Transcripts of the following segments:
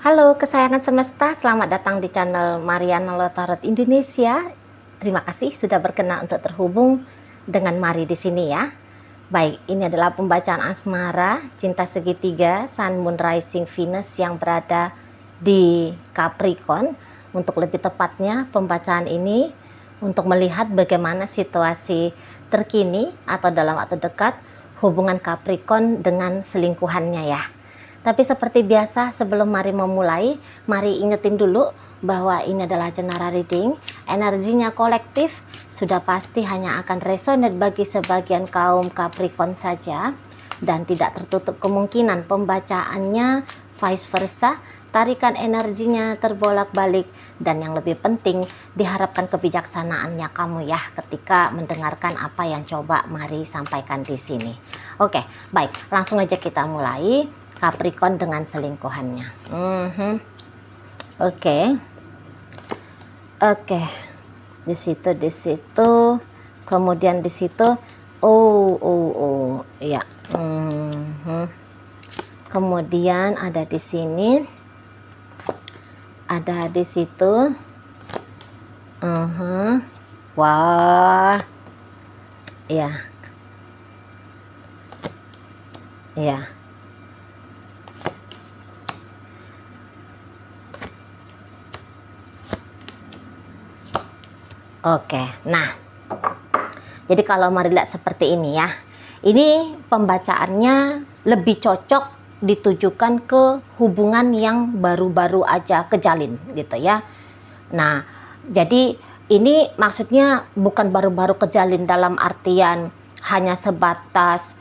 Halo kesayangan semesta, selamat datang di channel Mariana Tarot Indonesia. Terima kasih sudah berkenan untuk terhubung dengan Mari di sini ya. Baik, ini adalah pembacaan asmara cinta segitiga Sun, Moon, Rising, Venus yang berada di Capricorn. Untuk lebih tepatnya, pembacaan ini untuk melihat bagaimana situasi terkini atau dalam waktu dekat hubungan Capricorn dengan selingkuhannya ya. Tapi seperti biasa sebelum Mari memulai, Mari ingetin dulu bahwa ini adalah general reading, energinya kolektif, sudah pasti hanya akan resonate bagi sebagian kaum Capricorn saja, dan tidak tertutup kemungkinan pembacaannya vice versa, tarikan energinya terbolak-balik, dan yang lebih penting diharapkan kebijaksanaannya kamu ya ketika mendengarkan apa yang coba Mari sampaikan di sini. Oke, baik, langsung aja kita mulai. Capricorn dengan selingkuhannya. Oke. Di situ. Kemudian di situ. Ya. Kemudian ada di sini. Ada di situ. Wah. Ya. Ya. Oke, nah, jadi kalau Mari lihat seperti ini ya, ini pembacaannya lebih cocok ditujukan ke hubungan yang baru-baru aja kejalin gitu ya. Nah, jadi ini maksudnya bukan baru-baru kejalin dalam artian hanya sebatas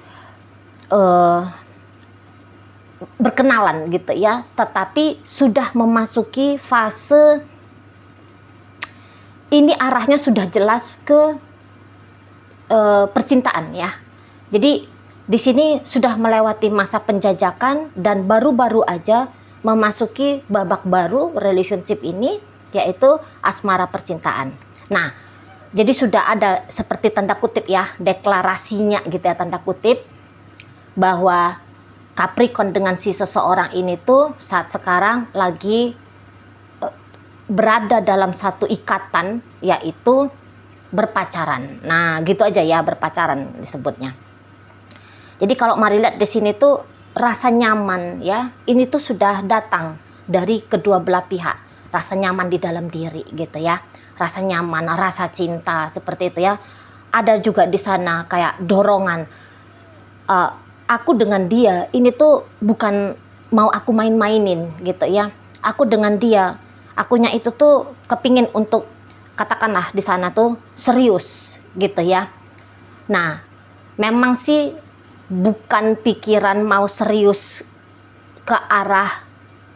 berkenalan gitu ya, tetapi sudah memasuki fase ini arahnya sudah jelas ke percintaan ya. Jadi di sini sudah melewati masa penjajakan dan baru-baru aja memasuki babak baru relationship ini, yaitu asmara percintaan. Nah, jadi sudah ada seperti tanda kutip ya, deklarasinya gitu ya, tanda kutip, bahwa Capricorn dengan si seseorang ini tuh saat sekarang lagi berada dalam satu ikatan, yaitu berpacaran. Nah, gitu aja ya, berpacaran disebutnya. Jadi kalau Mari lihat di sini tuh rasa nyaman ya, ini tuh sudah datang dari kedua belah pihak. Rasa nyaman di dalam diri gitu ya. Rasa nyaman, rasa cinta seperti itu ya. Ada juga di sana kayak dorongan. Aku dengan dia ini tuh bukan mau aku main-mainin gitu ya. Aku dengan dia, akunya itu tuh kepingin untuk katakanlah di sana tuh serius gitu ya. Nah, memang sih bukan pikiran mau serius ke arah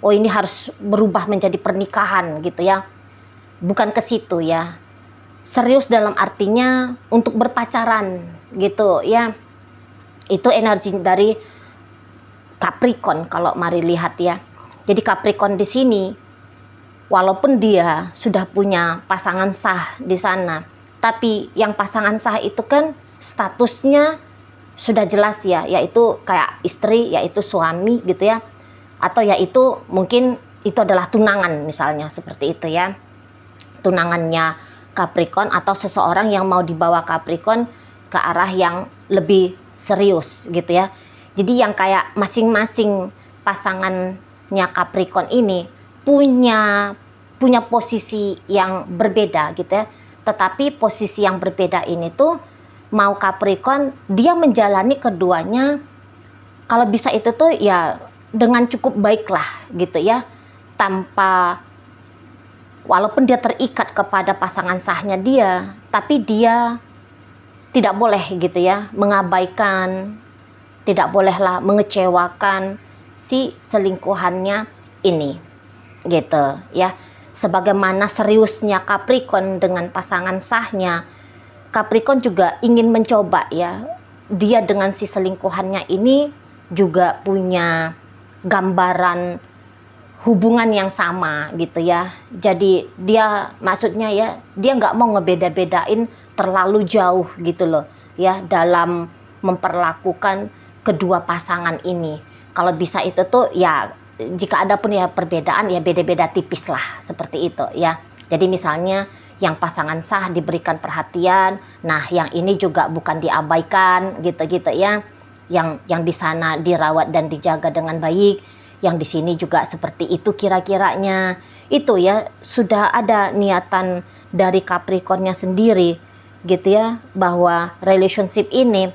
oh ini harus berubah menjadi pernikahan gitu ya. Bukan ke situ ya. Serius dalam artinya untuk berpacaran gitu ya. Itu energi dari Capricorn kalau Mari lihat ya. Jadi Capricorn di sini walaupun dia sudah punya pasangan sah di sana, tapi yang pasangan sah itu kan statusnya sudah jelas ya, yaitu kayak istri, yaitu suami gitu ya, atau yaitu mungkin itu adalah tunangan misalnya seperti itu ya, tunangannya Capricorn atau seseorang yang mau dibawa Capricorn ke arah yang lebih serius gitu ya. Jadi yang kayak masing-masing pasangannya Capricorn ini punya posisi yang berbeda gitu ya. Tetapi posisi yang berbeda ini tuh mau Capricorn dia menjalani keduanya kalau bisa itu tuh ya dengan cukup baik lah gitu ya. Tanpa walaupun dia terikat kepada pasangan sahnya dia, tapi dia tidak boleh gitu ya mengabaikan, tidak bolehlah mengecewakan si selingkuhannya ini gitu ya. Sebagaimana seriusnya Capricorn dengan pasangan sahnya, Capricorn juga ingin mencoba ya, dia dengan si selingkuhannya ini juga punya gambaran hubungan yang sama gitu ya. Jadi dia maksudnya ya, dia nggak mau ngebeda-bedain terlalu jauh gitu loh ya dalam memperlakukan kedua pasangan ini. Kalau bisa itu tuh ya jika ada pun ya perbedaan ya beda-beda tipis lah seperti itu ya. Jadi misalnya yang pasangan sah diberikan perhatian, nah yang ini juga bukan diabaikan gitu-gitu ya. Yang di sana dirawat dan dijaga dengan baik, yang di sini juga seperti itu kira-kiranya. Itu ya sudah ada niatan dari Capricornnya sendiri gitu ya, bahwa relationship ini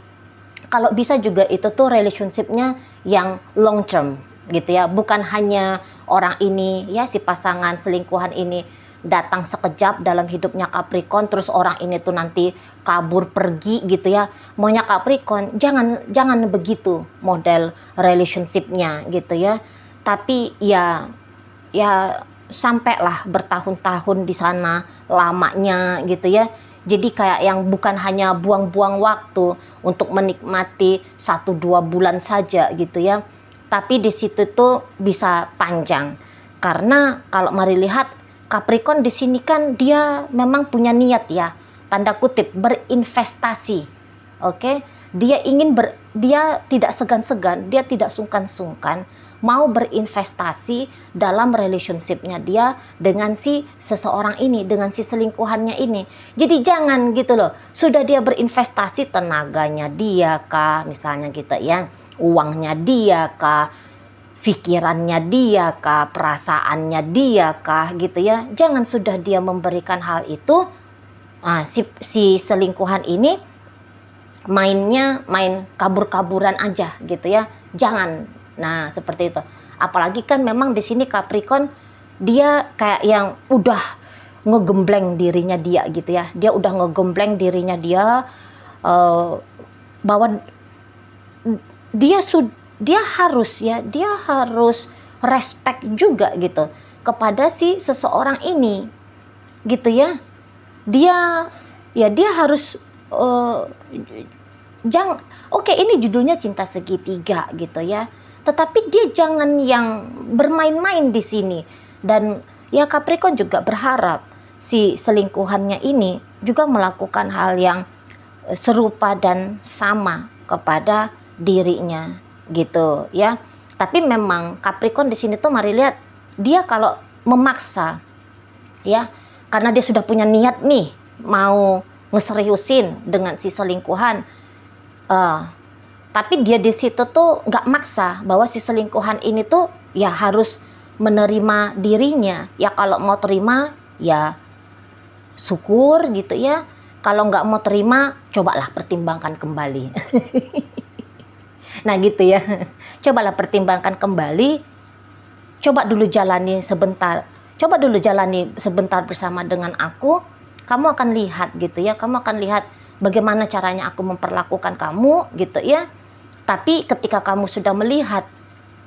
kalau bisa juga itu tuh relationshipnya yang long term gitu ya, bukan hanya orang ini ya, si pasangan selingkuhan ini datang sekejap dalam hidupnya Capricorn terus orang ini tuh nanti kabur pergi gitu ya. Maunya Capricorn jangan begitu model relationshipnya gitu ya, tapi ya sampailah bertahun-tahun di sana lamanya gitu ya. Jadi kayak yang bukan hanya buang-buang waktu untuk menikmati 1-2 bulan saja gitu ya, tapi di situ tuh bisa panjang. Karena kalau mari lihat Capricorn di sini kan dia memang punya niat ya, tanda kutip berinvestasi. Oke, dia dia tidak segan-segan, dia tidak sungkan-sungkan mau berinvestasi dalam relationshipnya dia dengan si seseorang ini, dengan si selingkuhannya ini. Jadi jangan gitu loh, sudah dia berinvestasi tenaganya dia kah misalnya gitu ya, uangnya dia kah, pikirannya dia kah, perasaannya dia kah gitu ya. Jangan sudah dia memberikan hal itu, si selingkuhan ini main kabur-kaburan aja gitu ya. Jangan. Nah, seperti itu. Apalagi kan memang di sini Capricorn dia kayak yang udah ngegembleng dirinya dia gitu ya. Dia udah ngegembleng dirinya dia bahwa dia harus respect juga gitu kepada si seseorang ini gitu ya. Dia harus ini judulnya cinta segitiga gitu ya, tetapi dia jangan yang bermain-main di sini. Dan ya Capricorn juga berharap si selingkuhannya ini juga melakukan hal yang serupa dan sama kepada dirinya gitu ya. Tapi memang Capricorn di sini tuh mari lihat, dia kalau memaksa ya, karena dia sudah punya niat nih mau ngeseriusin dengan si selingkuhan, tapi dia di situ tuh nggak maksa bahwa si selingkuhan ini tuh ya harus menerima dirinya. Ya kalau mau terima ya syukur gitu ya, kalau nggak mau terima cobalah pertimbangkan kembali. Nah gitu ya, cobalah pertimbangkan kembali, coba dulu jalani sebentar bersama dengan aku, kamu akan lihat gitu ya, kamu akan lihat bagaimana caranya aku memperlakukan kamu gitu ya. Tapi ketika kamu sudah melihat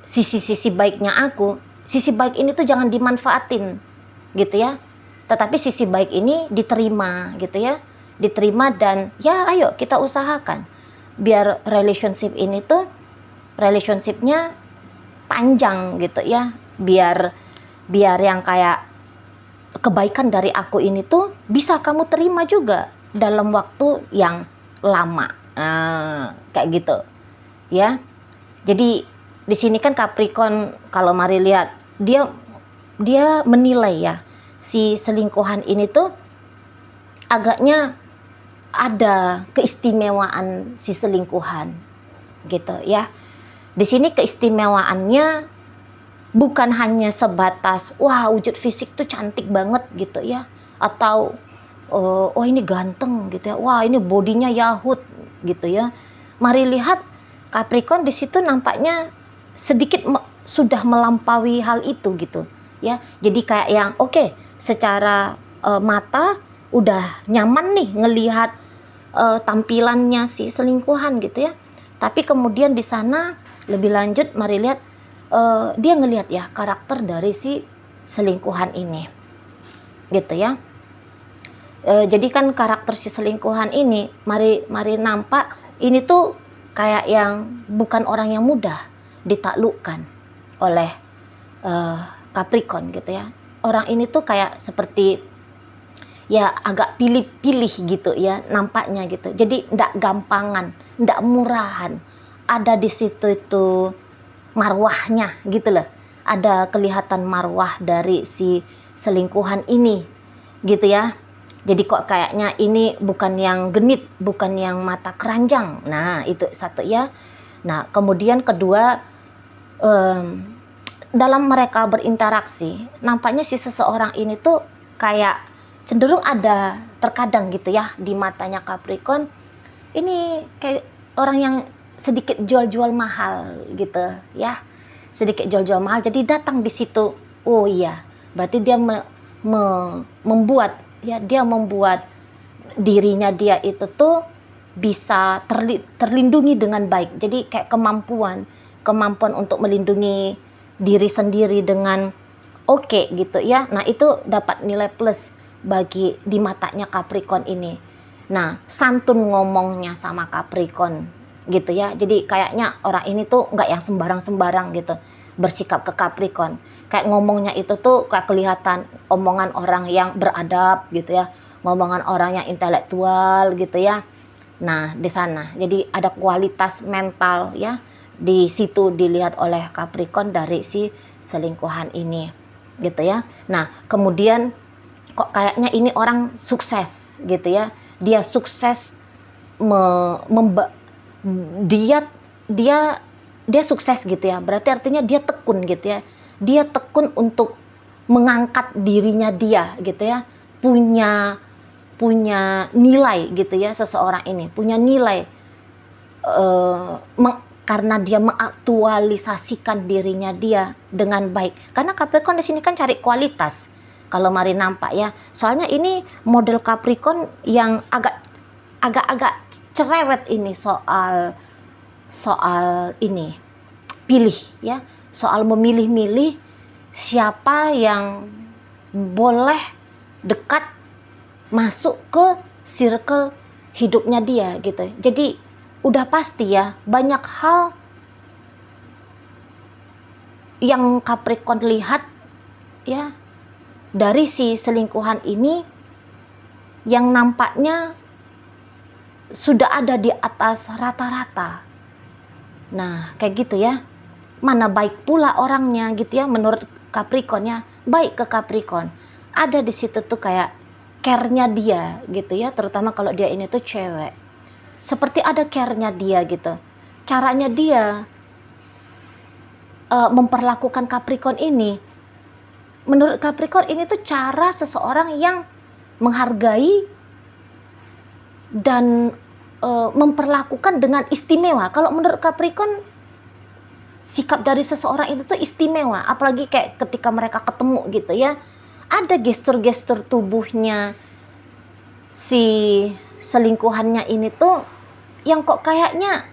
sisi-sisi baiknya aku, sisi baik ini tuh jangan dimanfaatin gitu ya, tetapi sisi baik ini diterima gitu ya, diterima dan ya ayo kita usahakan biar relationshipnya panjang gitu ya, biar yang kayak kebaikan dari aku ini tuh bisa kamu terima juga dalam waktu yang lama, kayak gitu ya. Jadi di sini kan Capricorn kalau mari lihat dia menilai ya si selingkuhan ini tuh agaknya ada keistimewaan si selingkuhan gitu ya. Di sini keistimewaannya bukan hanya sebatas wah wujud fisik tuh cantik banget gitu ya, atau oh ini ganteng gitu ya, wah ini bodinya yahut gitu ya. Mari lihat Capricorn di situ nampaknya sedikit sudah melampaui hal itu gitu ya. Jadi kayak yang oke, secara mata udah nyaman nih ngelihat tampilannya si selingkuhan gitu ya. Tapi kemudian di sana lebih lanjut mari lihat dia ngelihat ya karakter dari si selingkuhan ini gitu ya. Jadi kan karakter si selingkuhan ini mari nampak ini tuh kayak yang bukan orang yang mudah ditaklukkan oleh Capricorn gitu ya. Orang ini tuh kayak seperti ya agak pilih-pilih gitu ya nampaknya gitu. Jadi ndak gampangan, ndak murahan. Ada di situ itu marwahnya gitu loh. ada kelihatan marwah dari si selingkuhan ini gitu ya. Jadi kok kayaknya ini bukan yang genit, bukan yang mata keranjang. Nah itu satu ya. Nah kemudian kedua, dalam mereka berinteraksi nampaknya si seseorang ini tuh kayak cenderung ada terkadang gitu ya di matanya Capricorn ini kayak orang yang sedikit jual-jual mahal gitu ya, sedikit jual-jual mahal. Jadi datang di situ, oh iya, berarti dia membuat ya, dia membuat dirinya dia itu tuh bisa terlindungi dengan baik. Jadi kayak kemampuan untuk melindungi diri sendiri dengan oke gitu ya. Nah itu dapat nilai plus bagi di matanya Capricorn ini. Nah santun ngomongnya sama Capricorn gitu ya. Jadi kayaknya orang ini tuh nggak yang sembarang-sembarang gitu bersikap ke Capricorn. Kayak ngomongnya itu tuh kayak kelihatan omongan orang yang beradab gitu ya, omongan orang yang intelektual gitu ya. Nah di sana jadi ada kualitas mental ya, di situ dilihat oleh Capricorn dari si selingkuhan ini gitu ya. Nah kemudian kok kayaknya ini orang sukses gitu ya, dia sukses dia sukses gitu ya, berarti artinya dia tekun gitu ya, dia tekun untuk mengangkat dirinya dia gitu ya, punya nilai gitu ya, seseorang ini punya nilai karena dia mengaktualisasikan dirinya dia dengan baik. Karena Capricorn di sini kan cari kualitas kalau mari nampak ya, soalnya ini model Capricorn yang agak cerewet ini soal ini pilih ya, soal memilih-milih siapa yang boleh dekat masuk ke circle hidupnya dia gitu. Jadi udah pasti ya, banyak hal yang Capricorn lihat ya dari si selingkuhan ini yang nampaknya sudah ada di atas rata-rata. Nah kayak gitu ya, mana baik pula orangnya gitu ya, menurut Capricorn ya, baik ke Capricorn. Ada di situ tuh kayak care-nya dia gitu ya, terutama kalau dia ini tuh cewek. Seperti ada care-nya dia gitu. Caranya dia memperlakukan Capricorn ini, menurut Capricorn ini tuh cara seseorang yang menghargai dan memperlakukan dengan istimewa. Kalau menurut Capricorn, sikap dari seseorang itu tuh istimewa, apalagi kayak ketika mereka ketemu gitu ya, ada gestur-gestur tubuhnya si selingkuhannya ini tuh yang kok kayaknya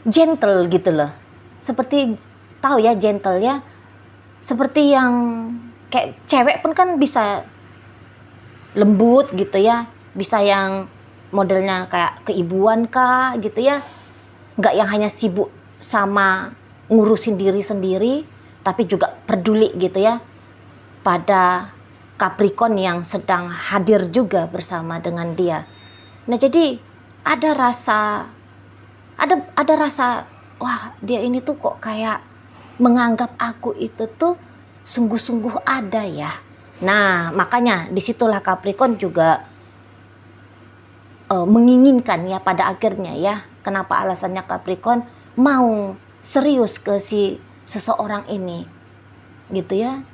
gentle gitu loh. Seperti tahu ya gentle ya, seperti yang kayak cewek pun kan bisa lembut gitu ya, bisa yang modelnya kayak keibuan kah gitu ya, nggak yang hanya sibuk sama ngurusin diri sendiri, tapi juga peduli gitu ya pada Capricorn yang sedang hadir juga bersama dengan dia. Nah jadi ada rasa wah dia ini tuh kok kayak menganggap aku itu tuh sungguh-sungguh ada ya. Nah makanya disitulah Capricorn juga menginginkan ya pada akhirnya ya, kenapa alasannya Capricorn mau serius ke si seseorang ini gitu ya,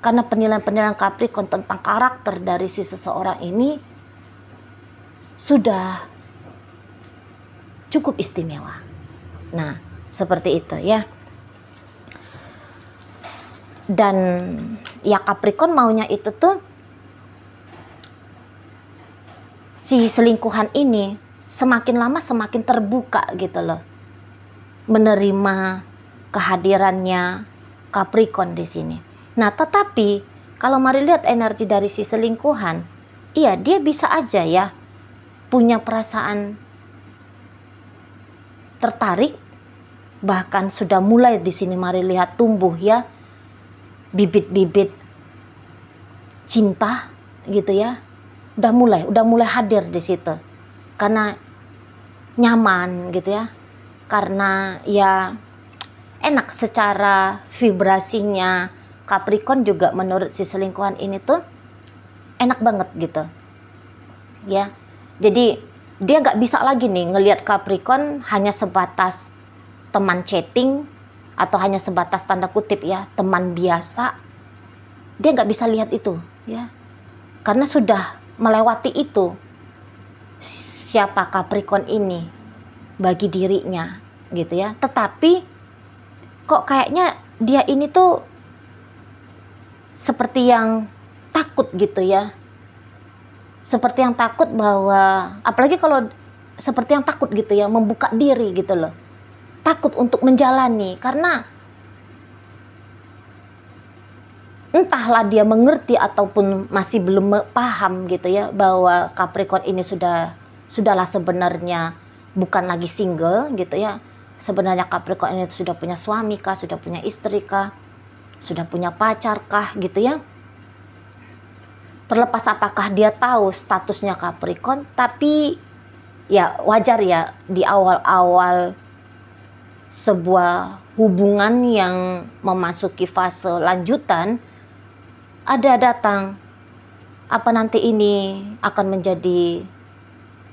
karena penilaian-penilaian Capricorn tentang karakter dari si seseorang ini sudah cukup istimewa. Nah seperti itu ya, dan ya Capricorn maunya itu tuh si selingkuhan ini semakin lama semakin terbuka gitu loh, menerima kehadirannya Capricorn di sini. Nah, tetapi kalau mari lihat energi dari si selingkuhan, iya dia bisa aja ya punya perasaan tertarik, bahkan sudah mulai di sini mari lihat tumbuh ya bibit-bibit cinta gitu ya. Udah mulai hadir di situ karena nyaman gitu ya, karena ya enak secara vibrasinya. Capricorn juga menurut si selingkuhan ini tuh enak banget gitu ya. Jadi dia nggak bisa lagi nih ngelihat Capricorn hanya sebatas teman chatting atau hanya sebatas tanda kutip ya teman biasa. Dia nggak bisa lihat itu ya, karena sudah melewati itu siapa Capricorn ini bagi dirinya gitu ya. Tetapi kok kayaknya dia ini tuh seperti yang takut gitu ya, seperti yang takut bahwa, apalagi kalau seperti yang takut gitu ya membuka diri gitu loh, takut untuk menjalani, karena entahlah dia mengerti ataupun masih belum paham gitu ya bahwa Capricorn ini sudahlah sebenarnya bukan lagi single gitu ya. Sebenarnya Capricorn ini sudah punya suami kah, sudah punya istri kah, sudah punya pacar kah gitu ya. Terlepas apakah dia tahu statusnya Capricorn, tapi ya wajar ya di awal-awal sebuah hubungan yang memasuki fase lanjutan ada datang apa nanti ini akan menjadi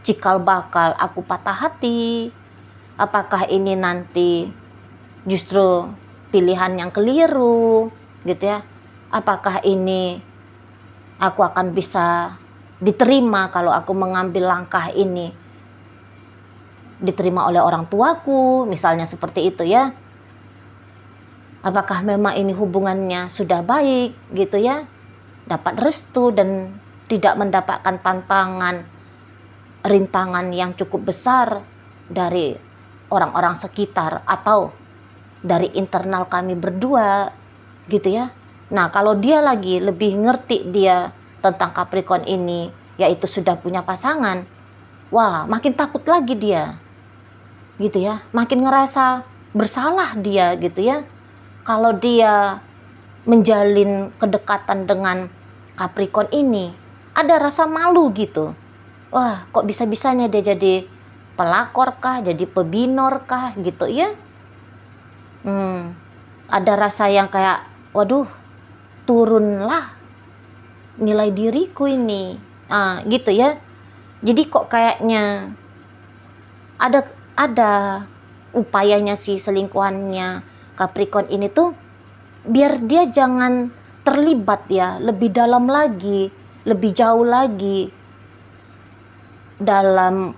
cikal bakal aku patah hati, apakah ini nanti justru pilihan yang keliru gitu ya, apakah ini aku akan bisa diterima kalau aku mengambil langkah ini, diterima oleh orang tuaku, misalnya seperti itu ya. Apakah memang ini hubungannya sudah baik gitu ya, dapat restu dan tidak mendapatkan tantangan, rintangan yang cukup besar dari orang-orang sekitar atau dari internal kami berdua gitu ya. Nah, kalau dia lagi lebih ngerti dia tentang Capricorn ini, yaitu sudah punya pasangan, wah makin takut lagi dia, gitu ya. Makin ngerasa bersalah dia, gitu ya. Kalau dia menjalin kedekatan dengan Capricorn ini, ada rasa malu gitu. Wah, kok bisa-bisanya dia jadi pelakor kah, jadi pebinor kah, gitu ya. Ada rasa yang kayak, waduh, turunlah nilai diriku ini, gitu ya. Jadi kok kayaknya ada upayanya si selingkuhannya Capricorn ini tuh biar dia jangan terlibat ya lebih dalam lagi, lebih jauh lagi dalam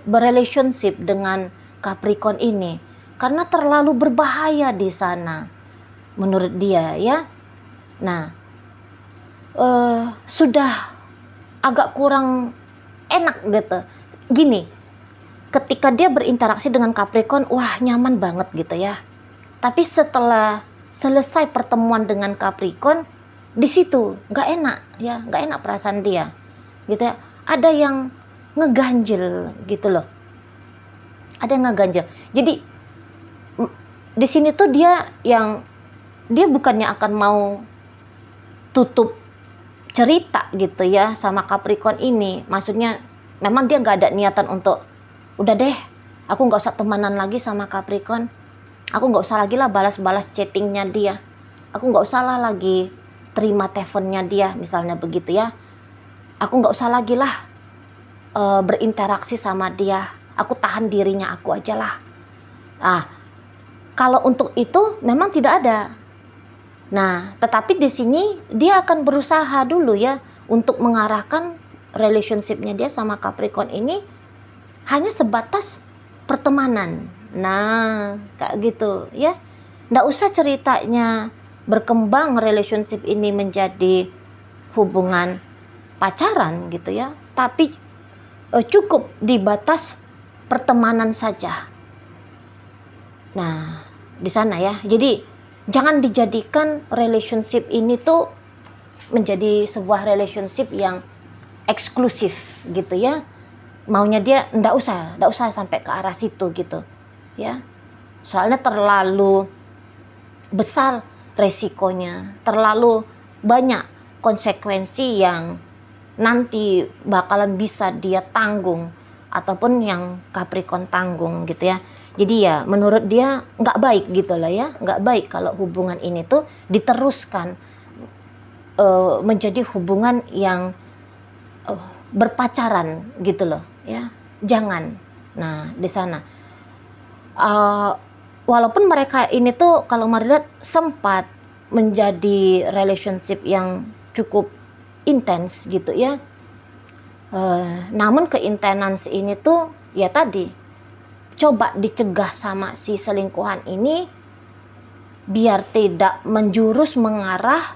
berrelationship dengan Capricorn ini, karena terlalu berbahaya di sana menurut dia ya. Nah, sudah agak kurang enak gitu. Gini, ketika dia berinteraksi dengan Capricorn, wah nyaman banget gitu ya. Tapi setelah selesai pertemuan dengan Capricorn, di situ nggak enak ya, nggak enak perasaan dia, gitu ya. Ada yang ngeganjel gitu loh. Ada yang ngeganjel. Jadi di sini tuh dia bukannya akan mau tutup cerita gitu ya sama Capricorn ini. Maksudnya memang dia nggak ada niatan untuk udah deh aku nggak usah temenan lagi sama Capricorn, aku nggak usah lagi lah balas-balas chattingnya dia, aku nggak usah lah lagi terima teleponnya dia misalnya begitu ya, aku nggak usah lagi lah berinteraksi sama dia, aku tahan dirinya aku aja lah. Kalau untuk itu memang tidak ada. Nah, tetapi di sini dia akan berusaha dulu ya untuk mengarahkan relationship-nya dia sama Capricorn ini hanya sebatas pertemanan. Nah, kayak gitu ya. Nggak usah ceritanya berkembang relationship ini menjadi hubungan pacaran gitu ya. Tapi cukup di batas pertemanan saja. Nah, di sana ya. Jadi jangan dijadikan relationship ini tuh menjadi sebuah relationship yang eksklusif gitu ya. Maunya dia nggak usah sampai ke arah situ gitu ya. Soalnya terlalu besar resikonya, terlalu banyak konsekuensi yang nanti bakalan bisa dia tanggung ataupun yang Capricorn tanggung gitu ya. Jadi ya menurut dia nggak baik gitu loh ya, nggak baik kalau hubungan ini tuh diteruskan menjadi hubungan yang berpacaran gitu loh ya, jangan. Nah di sana walaupun mereka ini tuh kalau Maria lihat sempat menjadi relationship yang cukup intens gitu ya, namun keintenans ini tuh ya tadi coba dicegah sama si selingkuhan ini biar tidak menjurus mengarah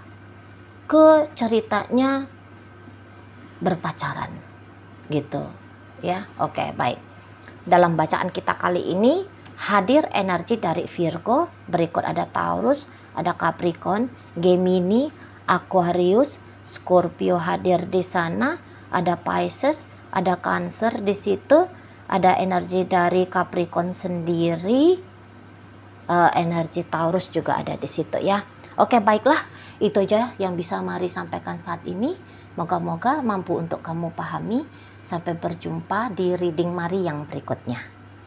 ke ceritanya berpacaran gitu ya. Oke, baik. Dalam bacaan kita kali ini hadir energi dari Virgo, berikut ada Taurus, ada Capricorn, Gemini, Aquarius, Scorpio hadir di sana, ada Pisces, ada Cancer di situ, ada energi dari Capricorn sendiri, energi Taurus juga ada di situ ya. Oke, baiklah, itu aja yang bisa Mari sampaikan saat ini. Moga-moga mampu untuk kamu pahami. Sampai berjumpa di reading Mari yang berikutnya.